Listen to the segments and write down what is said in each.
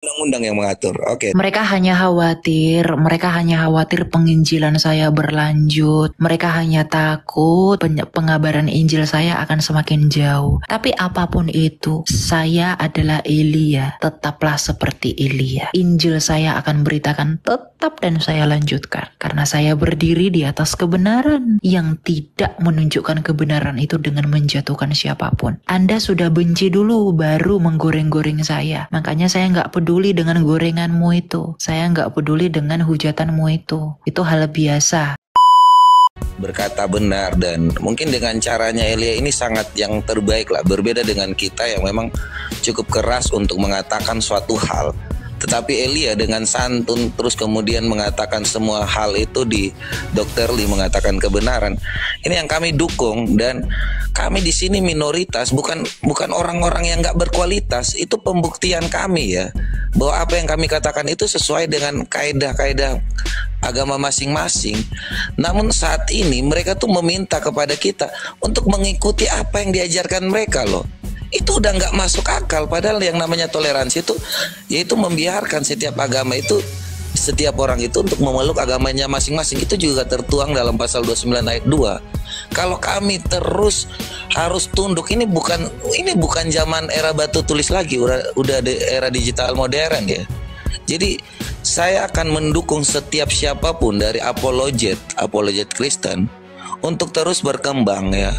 undang-undang yang mengatur. Oke. Mereka hanya khawatir penginjilan saya berlanjut. Mereka hanya takut pengabaran Injil saya akan semakin jauh. Tapi apapun itu, saya adalah Elia. Tetaplah seperti Elia. Injil saya akan beritakan tetap dan saya lanjutkan. Karena saya berdiri di atas kebenaran yang tidak menunjukkan kebenaran itu dengan menjatuhkan siapapun. Anda sudah benci dulu baru menggoreng-goreng saya. Makanya saya nggak peduli dengan gorenganmu itu. Saya nggak peduli dengan hujatanmu itu. Itu hal biasa. Berkata benar, dan mungkin dengan caranya Elia ini sangat yang terbaik lah. Berbeda dengan kita yang memang cukup keras untuk mengatakan suatu hal. Tetapi Elia dengan santun terus kemudian mengatakan semua hal itu di Dr. Lee mengatakan kebenaran. Ini yang kami dukung, dan kami di sini minoritas, bukan orang-orang yang nggak berkualitas. Itu pembuktian kami ya, bahwa apa yang kami katakan itu sesuai dengan kaidah-kaidah agama masing-masing. Namun saat ini mereka tuh meminta kepada kita untuk mengikuti apa yang diajarkan mereka loh. Itu udah nggak masuk akal. Padahal yang namanya toleransi itu yaitu membiarkan setiap agama itu, setiap orang itu untuk memeluk agamanya masing-masing. Itu juga tertuang dalam pasal 29 ayat 2. Kalau kami terus harus tunduk, ini bukan zaman era batu tulis lagi, udah era digital modern ya. Jadi saya akan mendukung setiap siapapun dari apologet Kristen untuk terus berkembang ya.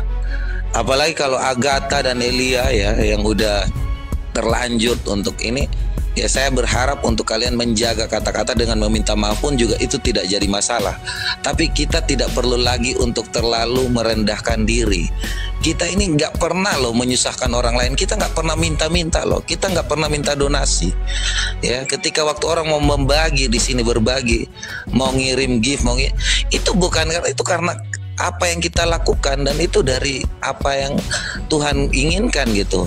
Apalagi kalau Agatha dan Elia ya yang udah terlanjut untuk ini, ya saya berharap untuk kalian menjaga kata-kata dengan meminta maaf pun juga itu tidak jadi masalah. Tapi kita tidak perlu lagi untuk terlalu merendahkan diri. Kita ini nggak pernah loh menyusahkan orang lain. Kita nggak pernah minta-minta loh. Kita nggak pernah minta donasi. Ya, ketika waktu orang mau membagi di sini berbagi, mau ngirim gift, itu bukan itu karena apa yang kita lakukan, dan itu dari apa yang Tuhan inginkan gitu.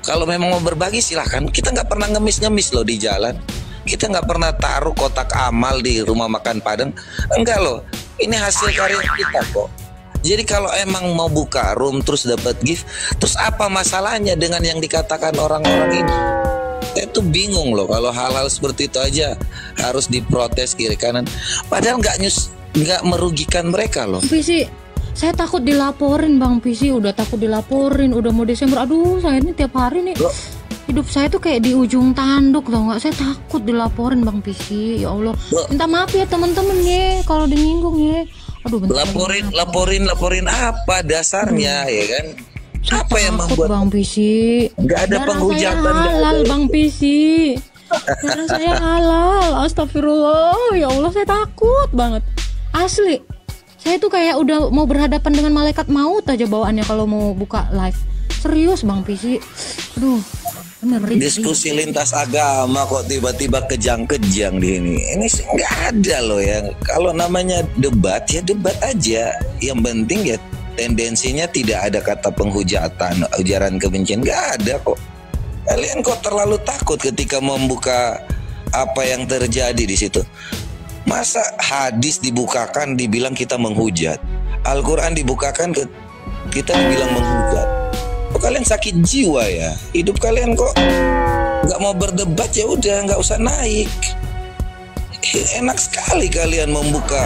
Kalau memang mau berbagi silahkan. Kita nggak pernah ngemis-ngemis loh di jalan. Kita nggak pernah taruh kotak amal di rumah makan Padang. Enggak loh. Ini hasil karya kita kok. Jadi kalau emang mau buka room terus dapat gift, terus apa masalahnya dengan yang dikatakan orang-orang ini? Saya tuh bingung loh kalau hal-hal seperti itu aja harus diprotes kiri kanan. Padahal nggak merugikan mereka loh. Pisi, saya takut dilaporin Bang Pisi, udah takut dilaporin, udah mau Desember. Aduh, saya ini tiap hari nih hidup saya tuh kayak di ujung tanduk tau nggak? Saya takut dilaporin Bang Pisi. Ya Allah, minta maaf ya teman-teman ya kalau dinyinggung ya. Aduh, laporin apa dasarnya ya kan? Saya apa yang membuat Bang Pisi? Nggak ada penghujatan halal Bang Pisi. Darah saya halal, astagfirullah. Ya Allah, saya takut banget. Asli, saya tuh kayak udah mau berhadapan dengan malaikat maut aja bawaannya kalau mau buka live. Serius Bang Pisi. Aduh, bener. Diskusi lintas agama kok tiba-tiba kejang-kejang di ini. Ini nggak ada loh ya. Kalau namanya debat ya debat aja. Yang penting ya tendensinya tidak ada kata penghujatan, ujaran kebencian, nggak ada kok. Kalian kok terlalu takut ketika membuka apa yang terjadi di situ. Masa hadis dibukakan dibilang kita menghujat, Al-Quran dibukakan kita dibilang menghujat. Kok kalian sakit jiwa ya? Hidup kalian kok nggak mau berdebat, ya udah nggak usah naik. Enak sekali kalian membuka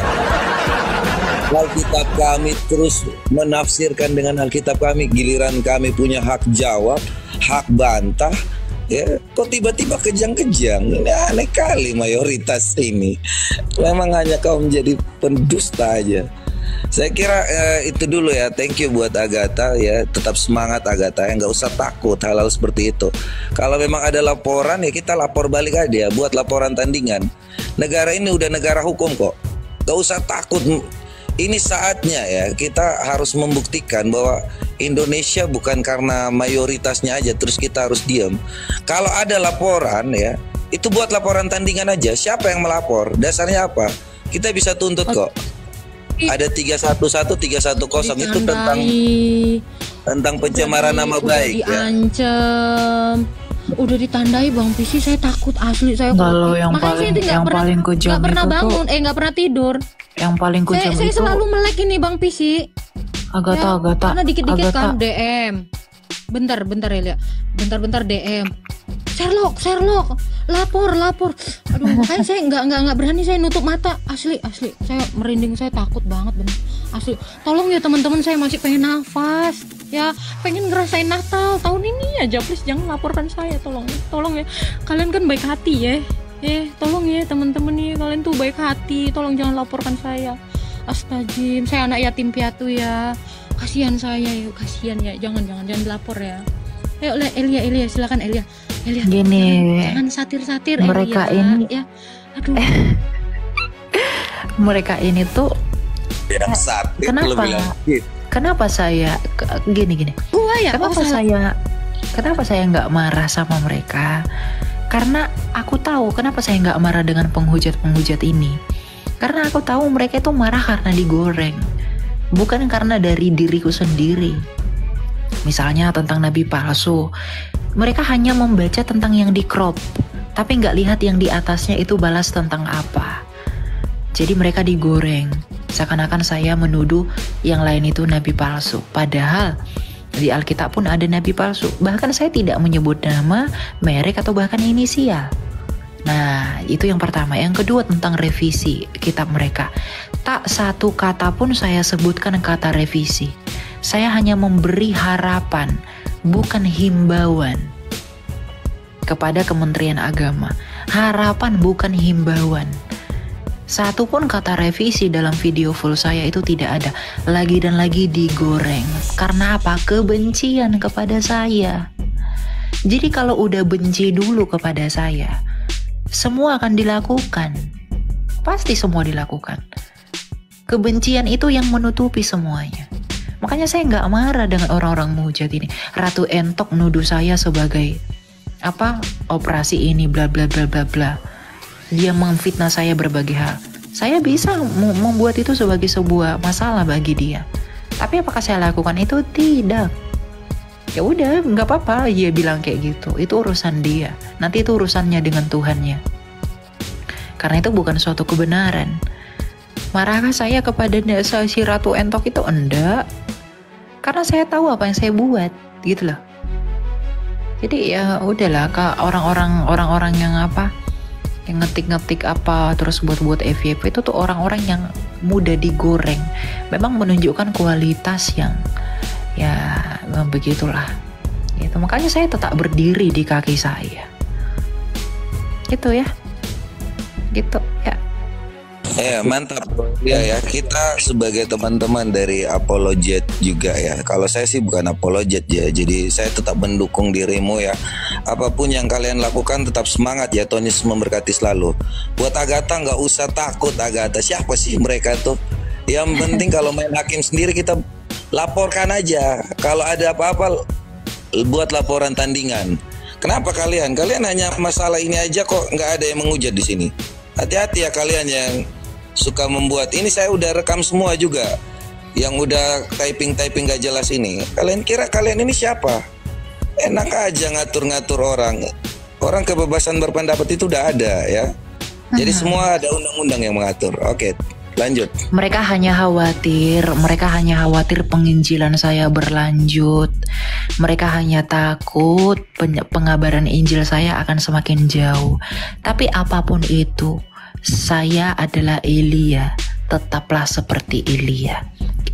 Alkitab kami terus menafsirkan dengan Alkitab kami, giliran kami punya hak jawab, hak bantah. Ya, kok tiba-tiba kejang-kejang? Ini aneh kali mayoritas ini. Memang hanya kau menjadi pendusta aja. Saya kira itu dulu ya. Thank you buat Agatha ya. Tetap semangat Agatha ya. Nggak usah takut hal-hal seperti itu. Kalau memang ada laporan ya kita lapor balik aja. Buat laporan tandingan. Negara ini udah negara hukum kok. Nggak usah takut. Ini saatnya ya. Kita harus membuktikan bahwa Indonesia bukan karena mayoritasnya aja terus kita harus diam. Kalau ada laporan ya, itu buat laporan tandingan aja. Siapa yang melapor? Dasarnya apa? Kita bisa tuntut kok. Ada 311, 310 itu tentang pencemaran nama baik. Diancam. Udah ditandai Bang Pisi, saya takut asli. Saya kalau yang paling kejam nggak pernah itu bangun, nggak pernah tidur. Yang paling kejam saya itu selalu melek ini Bang Pisi. Agatha. Karena dikit-dikit kan DM. Bentar ya, bentar DM. Sherlock, lapor. Aduh, makanya saya nggak berani saya nutup mata. Asli, saya merinding, saya takut banget bener. Asli, tolong ya teman-teman, saya masih pengen nafas, ya pengen ngerasain Natal tahun ini aja. Please jangan laporkan saya, tolong ya. Kalian kan baik hati ya. Tolong ya teman-teman nih, kalian tuh baik hati, tolong jangan laporkan saya. Astagfirullah, saya anak yatim piatu ya. Kasihan saya, yuk kasihan ya. Jangan dilapor ya. Ayo Elia, silakan Elia. Gini, jangan satir-satir mereka Elia, ini ya. Aduh. Mereka ini tuh Yang satir kenapa saya gini? Gua ya, Kenapa saya nggak marah sama mereka? Karena aku tahu kenapa saya nggak marah dengan penghujat ini. Karena aku tahu mereka itu marah karena digoreng, bukan karena dari diriku sendiri. Misalnya tentang nabi palsu, mereka hanya membaca tentang yang di crop, tapi nggak lihat yang di atasnya itu balas tentang apa. Jadi mereka digoreng, seakan-akan saya menuduh yang lain itu nabi palsu. Padahal di Alkitab pun ada nabi palsu. Bahkan saya tidak menyebut nama, merek atau bahkan inisial. Nah, itu yang pertama. Yang kedua tentang revisi kitab mereka. Tak satu kata pun saya sebutkan kata revisi. Saya hanya memberi harapan, bukan himbauan kepada Kementerian Agama. Harapan bukan himbauan. Satu pun kata revisi dalam video full saya itu tidak ada. Lagi dan lagi digoreng. Karena apa? Kebencian kepada saya. Jadi kalau udah benci dulu kepada saya, semua akan dilakukan. Pasti semua dilakukan. Kebencian itu yang menutupi semuanya. Makanya saya nggak marah dengan orang-orang muhujat ini. Ratu Entok nuduh saya sebagai operasi ini bla bla bla bla bla. Dia memfitnah saya berbagai hal. Saya bisa membuat itu sebagai sebuah masalah bagi dia. Tapi apakah saya lakukan itu? Tidak. Ya udah, nggak apa-apa. Dia bilang kayak gitu. Itu urusan dia. Nanti itu urusannya dengan Tuhannya. Karena itu bukan suatu kebenaran. Marahkah saya kepada si Ratu Entok itu? Enggak. Karena saya tahu apa yang saya buat, gitu loh. Jadi ya udahlah, ke orang-orang yang yang ngetik terus buat FYP itu tuh orang-orang yang mudah digoreng. Memang menunjukkan kualitas yang ya begitulah. Gitu. Makanya saya tetap berdiri di kaki saya. Gitu ya. Mantap ya, kita sebagai teman-teman dari Apologet juga ya. Kalau saya sih bukan apologet ya, jadi saya tetap mendukung dirimu ya. Apapun yang kalian lakukan tetap semangat ya. Tuhan Yesus memberkati selalu. Buat Agatha nggak usah takut. Agatha siapa sih mereka tuh? Yang penting kalau main hakim sendiri kita laporkan aja. Kalau ada apa-apa buat laporan tandingan. Kenapa kalian hanya masalah ini aja kok nggak ada yang menghujat di sini? Hati-hati ya kalian yang suka membuat ini. Saya udah rekam semua juga yang udah typing gak jelas ini. Kalian kira kalian ini siapa? Enak aja ngatur-ngatur orang. Kebebasan berpendapat itu udah ada ya. Jadi semua ada undang-undang yang mengatur. Oke, lanjut. Mereka hanya khawatir penginjilan saya berlanjut. Mereka hanya takut pengabaran Injil saya akan semakin jauh. Tapi apapun itu, saya adalah Elia. Tetaplah seperti Elia.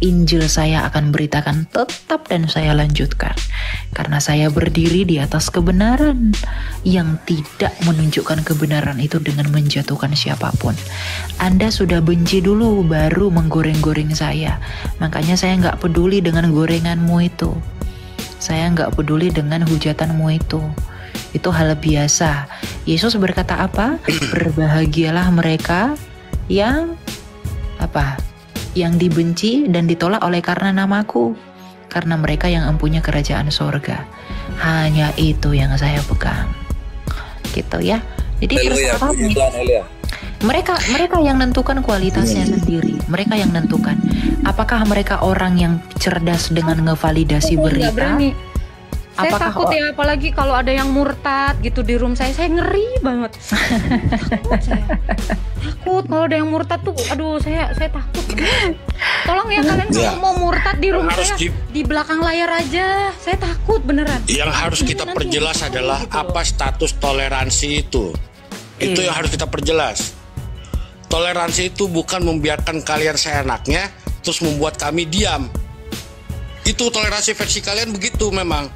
Injil saya akan beritakan tetap dan saya lanjutkan. Karena saya berdiri di atas kebenaran yang tidak menunjukkan kebenaran itu dengan menjatuhkan siapapun. Anda sudah benci dulu baru menggoreng-goreng saya. Makanya saya nggak peduli dengan gorenganmu itu. Saya nggak peduli dengan hujatanmu itu. Itu hal biasa. Yesus berkata apa? Berbahagialah mereka yang yang dibenci dan ditolak oleh karena namaku, karena mereka yang empunya kerajaan sorga. Hanya itu yang saya pegang, gitu ya. Jadi terserah kamu. Mereka yang menentukan kualitasnya sendiri. Mereka yang menentukan apakah mereka orang yang cerdas dengan ngevalidasi berita. Saya takut ya, apalagi kalau ada yang murtad gitu di room saya ngeri banget. Takut kalau ada yang murtad tuh, aduh saya takut. Tolong ya kalian Ya. kalau mau murtad di rumah Harus saya di belakang layar aja. Saya takut beneran. Yang harus kita Nanti perjelas ngomong adalah gitu loh. apa status toleransi itu. Itu yang harus kita perjelas. Toleransi itu bukan membiarkan kalian seenaknya terus membuat kami diam. Itu toleransi versi kalian begitu memang.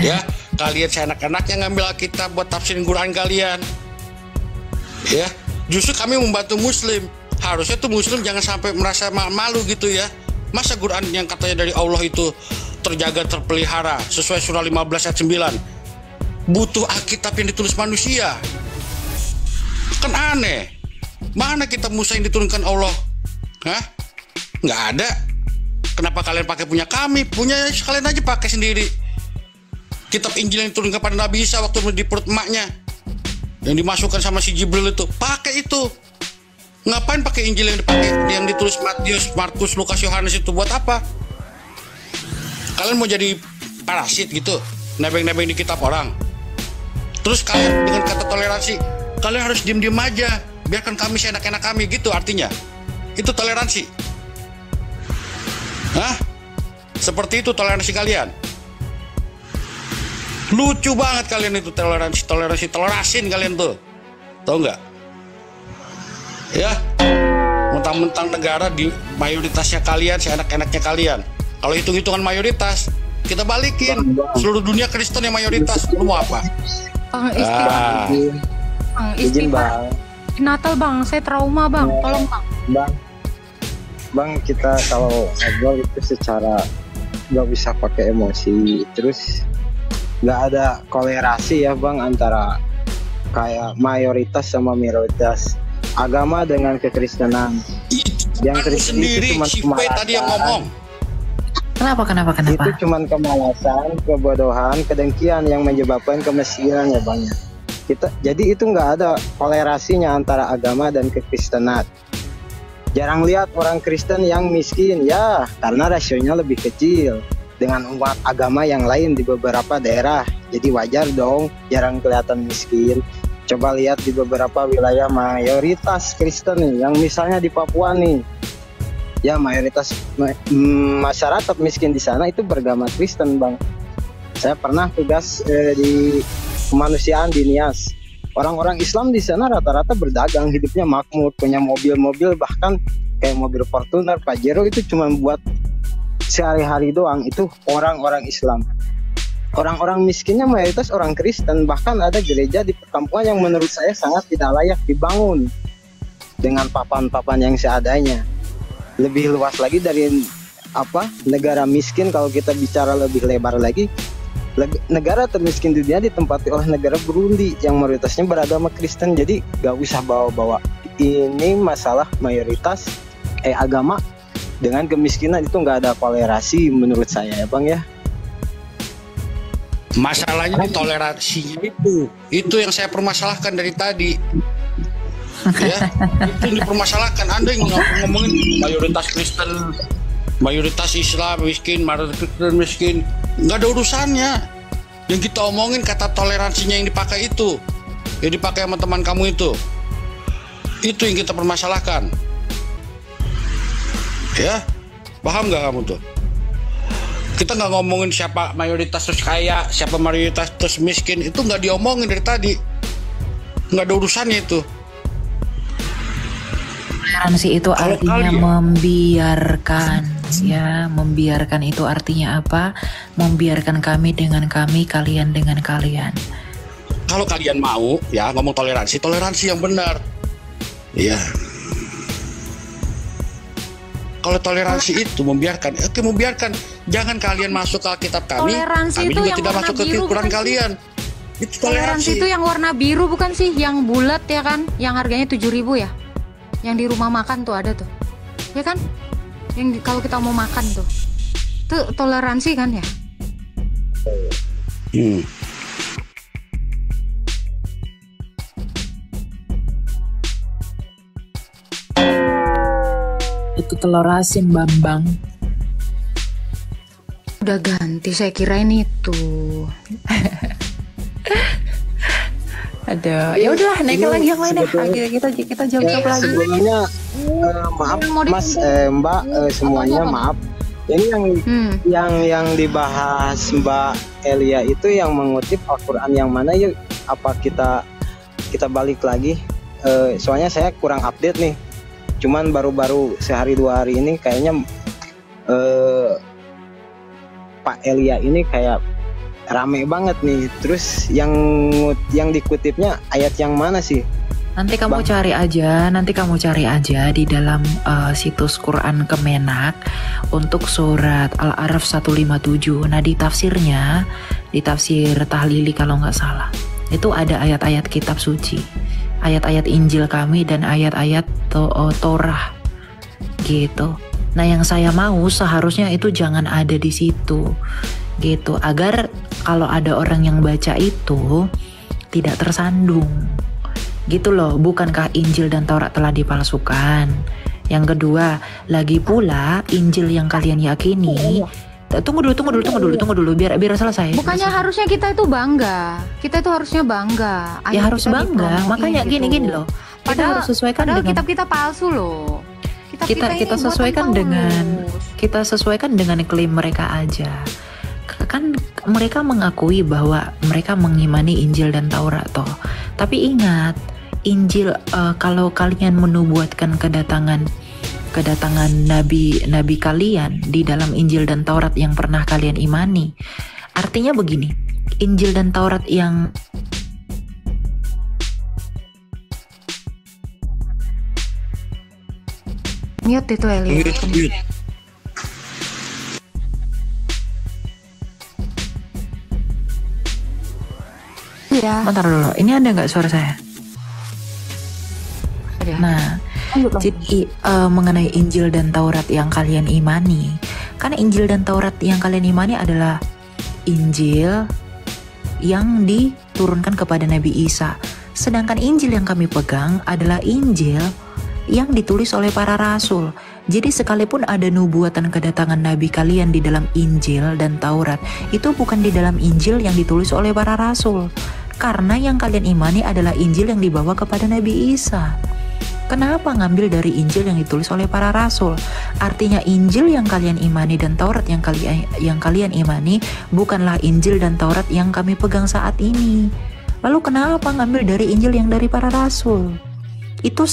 Ya, kalian seenak-enaknya ngambil Alkitab buat tafsirin Quran kalian. Ya, justru kami membantu Muslim. Harusnya tuh Muslim jangan sampai merasa malu gitu ya. Masa Quran yang katanya dari Allah itu terjaga, terpelihara sesuai surah 15 ayat 9 butuh Alkitab yang ditulis manusia? Kan aneh. Mana kitab Musa yang diturunkan Allah? Hah? Nggak ada. Kenapa kalian pakai punya kami? Punya kalian aja pakai sendiri. Kitab Injil yang diturunkan pada Nabi Isa waktu di perut emaknya, yang dimasukkan sama si Jibril itu, pakai itu. Ngapain pakai Injil yang ditulis Matius, Markus, Lukas, Yohanes itu buat apa? Kalian mau jadi parasit gitu, nebeng-nebeng di kitab orang. Terus kalian dengan kata toleransi, kalian harus diem-diem aja, biarkan kami seenak-enak kami gitu artinya. Itu toleransi. Hah? Seperti itu toleransi kalian. Lucu banget kalian itu tolerasin kalian tuh. Tahu nggak? Ya, mentang-mentang negara di mayoritasnya kalian, seenak-enaknya kalian. Kalau hitung-hitungan mayoritas, kita balikin. Seluruh dunia Kristen yang mayoritas. Lu mau apa? Bang istighfar. Bang Izin istighfar. bang, Natal bang, saya trauma bang. Tolong bang. bang kita kalau ngobrol itu secara nggak bisa pakai emosi, terus nggak ada kolerasi ya bang antara kayak mayoritas sama minoritas agama dengan kekristenan. Yang Kamu Kristen sendiri, itu cuma si Fe tadi yang ngomong. Kenapa? Itu cuma kemalasan, kebodohan, kedengkian yang menyebabkan kemiskinan ya bang. Jadi itu nggak ada kolerasinya antara agama dan kekristenan. Jarang lihat orang Kristen yang miskin ya, karena rasionya lebih kecil dengan umat agama yang lain di beberapa daerah. Jadi wajar dong jarang kelihatan miskin. Coba lihat di beberapa wilayah mayoritas Kristen nih, yang misalnya di Papua nih. Ya mayoritas masyarakat miskin di sana itu beragama Kristen bang. Saya pernah tugas di kemanusiaan di Nias. Orang-orang Islam di sana rata-rata berdagang, hidupnya makmur, punya mobil-mobil, bahkan kayak mobil Fortuner, Pajero itu cuma buat sehari-hari doang. Itu orang-orang Islam. Orang-orang miskinnya mayoritas orang Kristen, bahkan ada gereja di perkampungan yang menurut saya sangat tidak layak dibangun dengan papan-papan yang seadanya. Lebih luas lagi dari negara miskin. Kalau kita bicara lebih lebar lagi, negara termiskin di dunia ditempati oleh negara Burundi yang mayoritasnya beragama Kristen. Jadi gak usah bawa-bawa ini masalah mayoritas agama dengan kemiskinan, itu gak ada kolerasi menurut saya ya bang ya. Masalahnya di toleransinya itu yang saya permasalahkan dari tadi. Ya, itu yang dipermasalahkan. Anda yang ngomongin mayoritas Kristen, mayoritas Islam miskin, mayoritas Kristen miskin, nggak ada urusannya. Yang kita omongin kata toleransinya yang dipakai itu, yang dipakai sama teman kamu itu yang kita permasalahkan. Ya, paham nggak kamu tuh? Kita nggak ngomongin siapa mayoritas terus kaya, siapa mayoritas terus miskin, itu nggak diomongin dari tadi. Nggak ada urusannya itu. Toleransi itu artinya membiarkan, ya, membiarkan itu artinya apa? Membiarkan kami dengan kami, kalian dengan kalian. Kalau kalian mau, ya ngomong toleransi yang benar. Iya. Kalau toleransi itu membiarkan, oke membiarkan. Jangan kalian masuk ke Alkitab kami, Toleransi kami itu juga yang tidak warna masuk ke biru, Quran bukan kalian. Itu Toleransi itu yang warna biru bukan sih? Yang bulat ya kan? Yang harganya 7.000 ya? Yang di rumah makan tuh ada tuh. Ya kan? Yang kalau kita mau makan tuh. Itu toleransi kan ya? Itu telur asin Bambang. Udah ganti, saya kirain itu. Aduh, ya udahlah naikin lagi yang lain ya. Kita jawab lagi. Sebelumnya maaf Mas, Mbak, semuanya maaf. Ini yang dibahas Mbak Elia itu yang mengutip Al-Quran yang mana yuk? Apa kita balik lagi? Soalnya saya kurang update nih. Cuman baru sehari 2 hari ini kayaknya Pak Elia ini kayak rame banget nih. Terus yang dikutipnya ayat yang mana sih? Nanti kamu cari aja di dalam situs Quran Kemenak untuk surat Al-A'raf 157. Nah, di tafsir Tahlili kalau nggak salah, itu ada ayat-ayat kitab suci, ayat-ayat Injil kami dan ayat-ayat Torah gitu. Nah, yang saya mau seharusnya itu jangan ada di situ gitu, agar kalau ada orang yang baca itu tidak tersandung gitu loh. Bukankah Injil dan Taurat telah dipalsukan? Yang kedua, lagi pula Injil yang kalian yakini, tunggu dulu biar selesai. Bukannya harusnya kita itu bangga. Kita itu harusnya bangga. Ya harus bangga. Makanya gini loh. Kita harus sesuaikan dengan kitab kita palsu loh. Kita sesuaikan dengan klaim mereka aja. Kan mereka mengakui bahwa mereka mengimani Injil dan Taurat toh. Tapi ingat, Injil kalau kalian menubuatkan kedatangan nabi kalian di dalam Injil dan Taurat yang pernah kalian imani, artinya begini, Injil dan Taurat yang mute itu Elia. Mute. Ya. Bentar dulu, ini ada nggak suara saya? Nah, jadi mengenai Injil dan Taurat yang kalian imani, karena Injil dan Taurat yang kalian imani adalah Injil yang diturunkan kepada Nabi Isa, sedangkan Injil yang kami pegang adalah Injil yang ditulis oleh para rasul. Jadi sekalipun ada nubuatan kedatangan Nabi kalian di dalam Injil dan Taurat, itu bukan di dalam Injil yang ditulis oleh para rasul, karena yang kalian imani adalah Injil yang dibawa kepada Nabi Isa. Kenapa ngambil dari Injil yang ditulis oleh para rasul? Artinya Injil yang kalian imani dan Taurat yang kalian imani bukanlah Injil dan Taurat yang kami pegang saat ini. Lalu kenapa ngambil dari Injil yang dari para rasul? Itu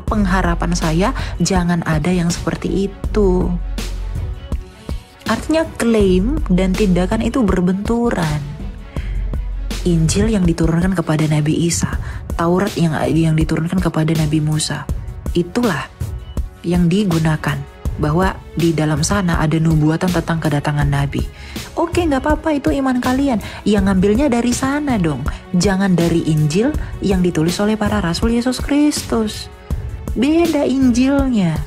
pengharapan saya jangan ada yang seperti itu. Artinya klaim dan tindakan itu berbenturan. Injil yang diturunkan kepada Nabi Isa, Taurat yang diturunkan kepada Nabi Musa, itulah yang digunakan, bahwa di dalam sana ada nubuatan tentang kedatangan Nabi. Oke, nggak apa-apa, itu iman kalian. Yang ngambilnya dari sana dong, jangan dari Injil yang ditulis oleh para rasul Yesus Kristus. Beda Injilnya,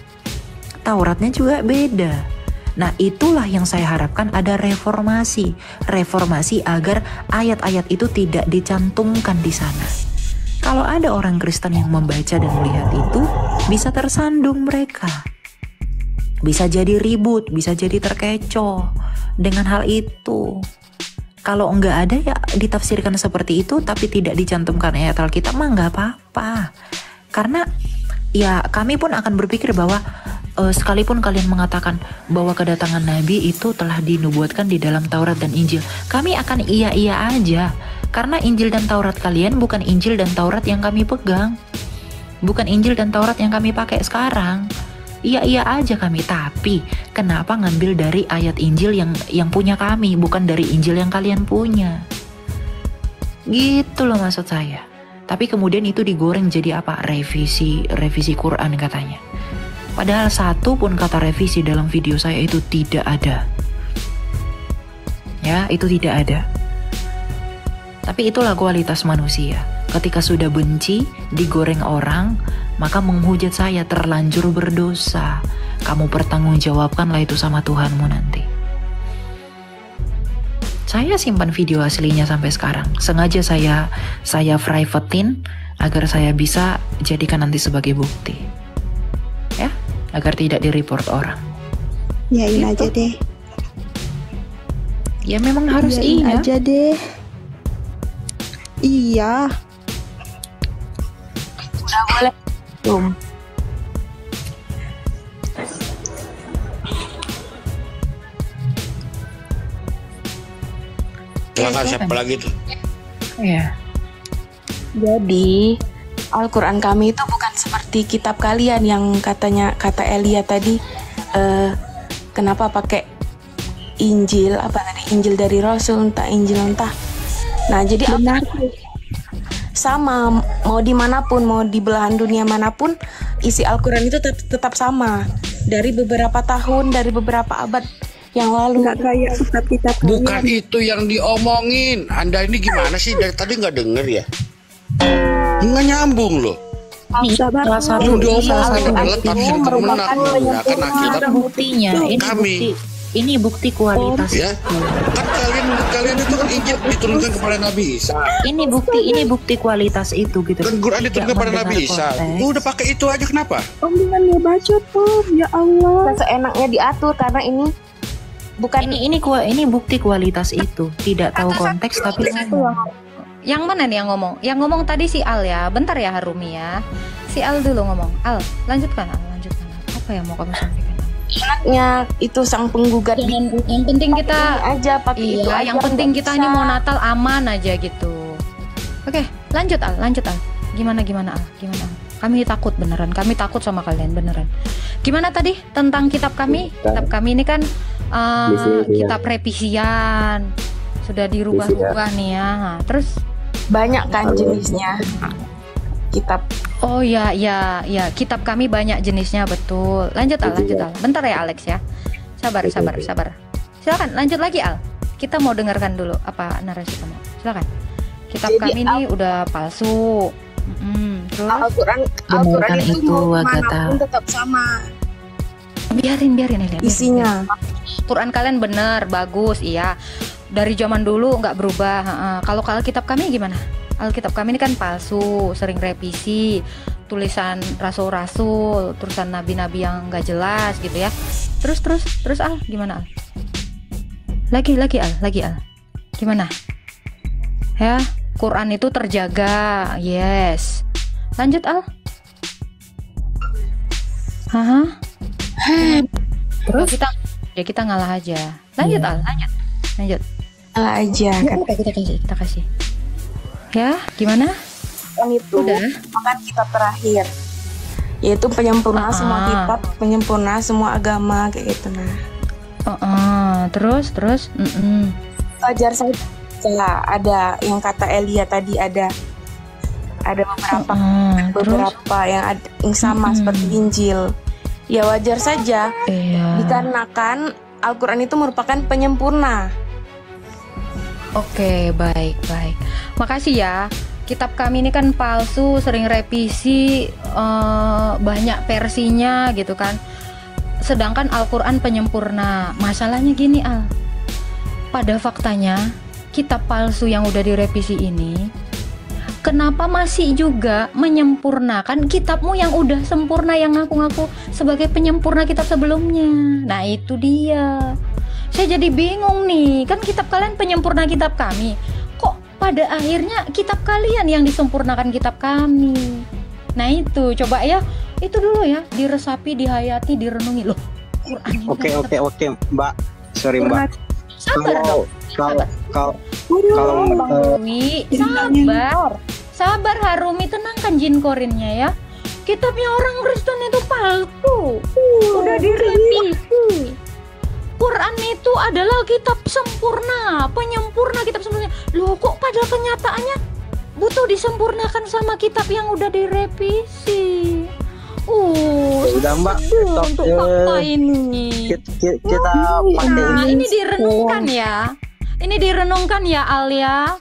Tauratnya juga beda. Nah, itulah yang saya harapkan ada reformasi agar ayat-ayat itu tidak dicantumkan di sana. Kalau ada orang Kristen yang membaca dan melihat itu, bisa tersandung mereka. Bisa jadi ribut, bisa jadi terkecoh dengan hal itu. Kalau enggak ada ya ditafsirkan seperti itu tapi tidak dicantumkan ayat Alkitab mah enggak apa-apa. Karena ya kami pun akan berpikir bahwa sekalipun kalian mengatakan bahwa kedatangan Nabi itu telah dinubuatkan di dalam Taurat dan Injil, kami akan iya-iya aja. Karena Injil dan Taurat kalian bukan Injil dan Taurat yang kami pegang. Bukan Injil dan Taurat yang kami pakai sekarang. Iya-iya aja kami, tapi kenapa ngambil dari ayat Injil yang punya kami, bukan dari Injil yang kalian punya? Gitu loh maksud saya. Tapi kemudian itu digoreng jadi apa? Revisi Quran katanya. Padahal satu pun kata revisi dalam video saya itu tidak ada. Ya, itu tidak ada. Tapi itulah kualitas manusia. Ketika sudah benci, digoreng orang, maka menghujat saya terlanjur berdosa. Kamu pertanggungjawabkanlah itu sama Tuhanmu nanti. Saya simpan video aslinya sampai sekarang. Sengaja saya privatein agar saya bisa jadikan nanti sebagai bukti. Ya, agar tidak di-report orang. Iyain Gitu. aja deh. Ya memang harus Iyain iya. aja deh. Iya. Nggak boleh. Silakan siapa lagi tuh? Iya. Jadi Al-Quran kami itu bukan seperti kitab kalian yang kata Elia tadi, kenapa pakai Injil, Injil dari Rasul, entah Injil entah. Nah jadi benar sama, mau dimanapun, mau di belahan dunia manapun, isi Al-Quran itu tetap sama dari beberapa tahun, dari beberapa abad yang lalu. Nggak kayak kitab-kitab Bukan itu yang diomongin. Anda ini gimana sih, dari tadi nggak denger ya? Nggak nyambung loh. sabar. Salah satu Yang diomongin salah adalah tafsir termenak menggunakan Alkitab satu buktinya. Ini kami. bukti kualitas. Ya, kan kalian itu kan Injil diturunkan kepada Nabi Isa. Ini bukti kualitas itu gitu. Kan Quran diturunkan Tidak kepada Nabi mendengar Isa. konteks. Udah pakai itu aja, kenapa? Om dengan ya baca Tom, ya Allah. Seenaknya diatur karena ini bukan Ini bukti kualitas itu. Tidak tahu konteks tapi Yang mana nih yang ngomong? Yang ngomong tadi si Al ya. Bentar ya Harumi ya. Si Al dulu ngomong. Al, lanjutkan Al, lanjutkan. Apa yang mau kamu sampaikan? enaknya itu sang penggugat. Yang penting kita aja pakai itu aja, yang penting nggak kita bisa. ini mau Natal aman aja gitu. Oke, lanjut Al. Gimana Al? Kami takut beneran. Kami takut sama kalian beneran. Gimana tadi tentang kitab kami? Kitab kami ini kan kitab revisian. Sudah dirubah-rubah nih ya. Nah, terus banyak kan jenisnya kitab. oh ya, kitab kami banyak jenisnya, betul. Lanjut Al. Bentar ya Alex ya. Sabar. Silakan lanjut lagi Al. Kita mau dengarkan dulu apa narasi kamu. Silakan. Kitab Jadi, kami ini udah palsu. Terus Al-Quran itu itu, mau Agatha. manapun tetap sama biarin Elia. isinya. Quran kalian bener, bagus, iya. Dari zaman dulu nggak berubah. Kalau Alkitab kami gimana? Alkitab kami ini kan palsu, sering revisi, tulisan rasul-rasul, tulisan nabi-nabi yang nggak jelas gitu ya. Terus Al, gimana Al? Lagi Al. Gimana? Ya, Quran itu terjaga, yes. Lanjut Al. Terus kita ngalah aja. Lanjut Al, lanjut. Salah aja kan. Kita kasih. Ya, gimana? Yang itu Udah. merupakan kitab terakhir, yaitu penyempurna semua kitab, penyempurna semua agama kayak gitu. Nah, Terus. wajar saja ada yang kata Elia tadi, ada beberapa yang sama seperti Injil. Ya wajar saja, Iya. dikarenakan Al-Quran itu merupakan penyempurna. Oke, baik. Makasih ya. Kitab kami ini kan palsu, sering revisi, banyak versinya gitu kan. Sedangkan Al-Quran penyempurna. Masalahnya gini Al, pada faktanya kitab palsu yang udah direvisi ini, kenapa masih juga menyempurnakan kitabmu yang udah sempurna, yang ngaku-ngaku sebagai penyempurna kitab sebelumnya? Nah itu dia. Saya jadi bingung nih, kan kitab kalian penyempurna kitab kami, kok pada akhirnya kitab kalian yang disempurnakan kitab kami? Nah itu, coba ya, itu dulu ya, diresapi, dihayati, direnungi. Loh, Quran ini Oke, Mbak. Sorry, Mbak. sabar dong. Kalau Harumi, sabar Harumi, tenangkan jin korinnya ya. Kitabnya orang Kristen itu palsu, udah direvisi. Quran itu adalah kitab sempurna, penyempurna kitab sempurna. Loh kok pada kenyataannya butuh disempurnakan sama kitab yang udah direvisi? udah Mbak, stop. Untuk fakta ini. Kita pakai Nah, ini. ini direnungkan ya Al ya.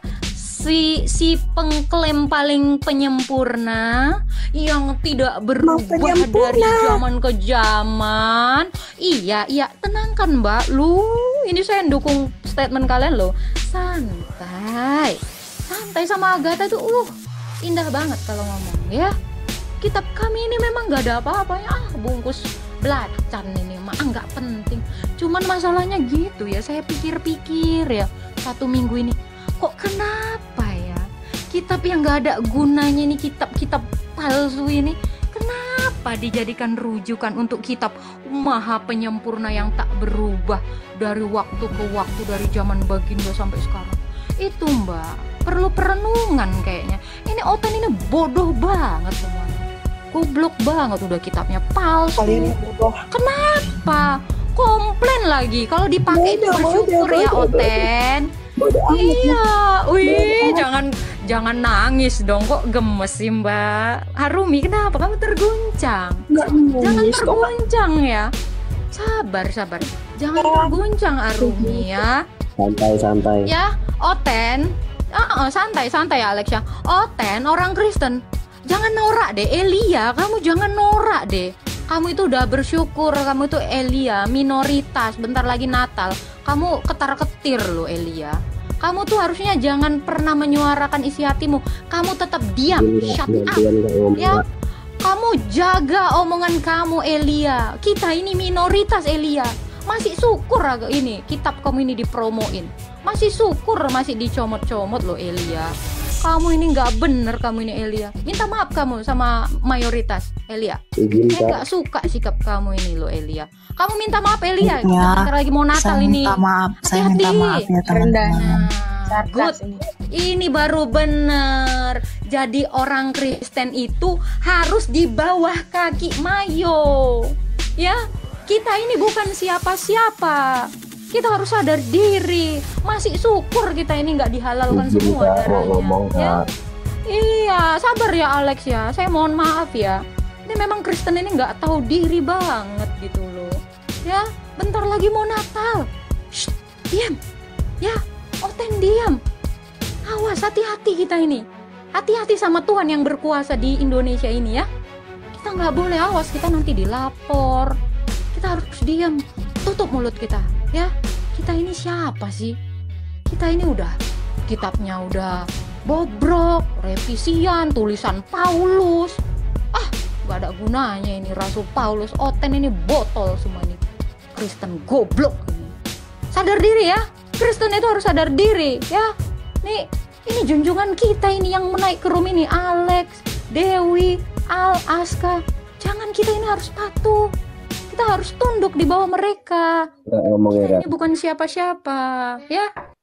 Si pengklaim paling penyempurna yang tidak berubah dari zaman ke zaman. Iya, tenangkan Mbak. Lu, ini saya dukung statement kalian loh. Santai sama Agatha itu indah banget kalau ngomong ya. Kitab kami ini memang gak ada apa-apanya, bungkus belacan ini mah nggak penting. Cuman masalahnya gitu ya, saya pikir-pikir ya 1 minggu ini, kok kenapa ya kitab yang gak ada gunanya ini, kitab palsu ini kenapa dijadikan rujukan untuk kitab maha penyempurna yang tak berubah dari waktu ke waktu, dari zaman baginda sampai sekarang? Itu Mbak, perlu perenungan kayaknya. Ini Oten ini bodoh banget semuanya, goblok banget, udah kitabnya palsu. Kalian yang bodoh. Kenapa komplain lagi kalau dipakai itu bersyukur ya Oten? Iya, wih, jangan nangis dong, kok gemes sih Mbak Harumi, kenapa kamu terguncang? Nggak Jangan nangis kok. terguncang ya, sabar, jangan terguncang Harumi ya. Santai. Ya, Oten, santai ya Alex ya. Oten orang Kristen, jangan norak deh. Elia, kamu jangan norak deh. Kamu itu udah bersyukur, kamu itu Elia, minoritas, bentar lagi Natal. Kamu ketar-ketir loh Elia. Kamu tuh harusnya jangan pernah menyuarakan isi hatimu. Kamu tetap diam, shut up. Ya, kamu jaga omongan kamu Elia. Kita ini minoritas Elia. Masih syukur ini kitab kamu ini dipromoin. Masih syukur masih dicomot-comot loh Elia. Kamu ini nggak bener, kamu ini Elia. Minta maaf kamu sama mayoritas Elia. Saya nggak suka sikap kamu ini loh Elia. Kamu minta maaf Elia. Ya, Bentar lagi mau Natal saya ini. minta maaf, saya minta Hati-hati. maaf ya teman-teman. Nah, good. Ini baru bener. Jadi orang Kristen itu harus di bawah kaki Mayo. Ya, kita ini bukan siapa-siapa. Kita harus sadar diri. Masih syukur kita ini nggak dihalalkan semua darahnya. Ya. Iya, sabar ya Alex ya. Saya mohon maaf ya. Ini memang Kristen ini nggak tahu diri banget gitu loh. Ya, bentar lagi mau Natal. Shh, diam. Ya, Oten diam. Awas, hati-hati kita ini. Hati-hati sama Tuhan yang berkuasa di Indonesia ini ya. Kita nggak boleh, awas, kita nanti dilapor. Kita harus diam. Tutup mulut kita ya. Kita ini siapa sih? Kita ini udah kitabnya udah bobrok, revisian, tulisan Paulus. Gak ada gunanya ini Rasul Paulus. Oten ini botol semua ini. Kristen goblok ini. Sadar diri ya. Kristen itu harus sadar diri ya. Nih, ini junjungan kita ini yang menaik ke room ini, Alex, Dewi, Al, Aska. Jangan, kita ini harus patuh. Kita harus tunduk di bawah mereka. Ngomong ya, Ini bukan siapa-siapa ya.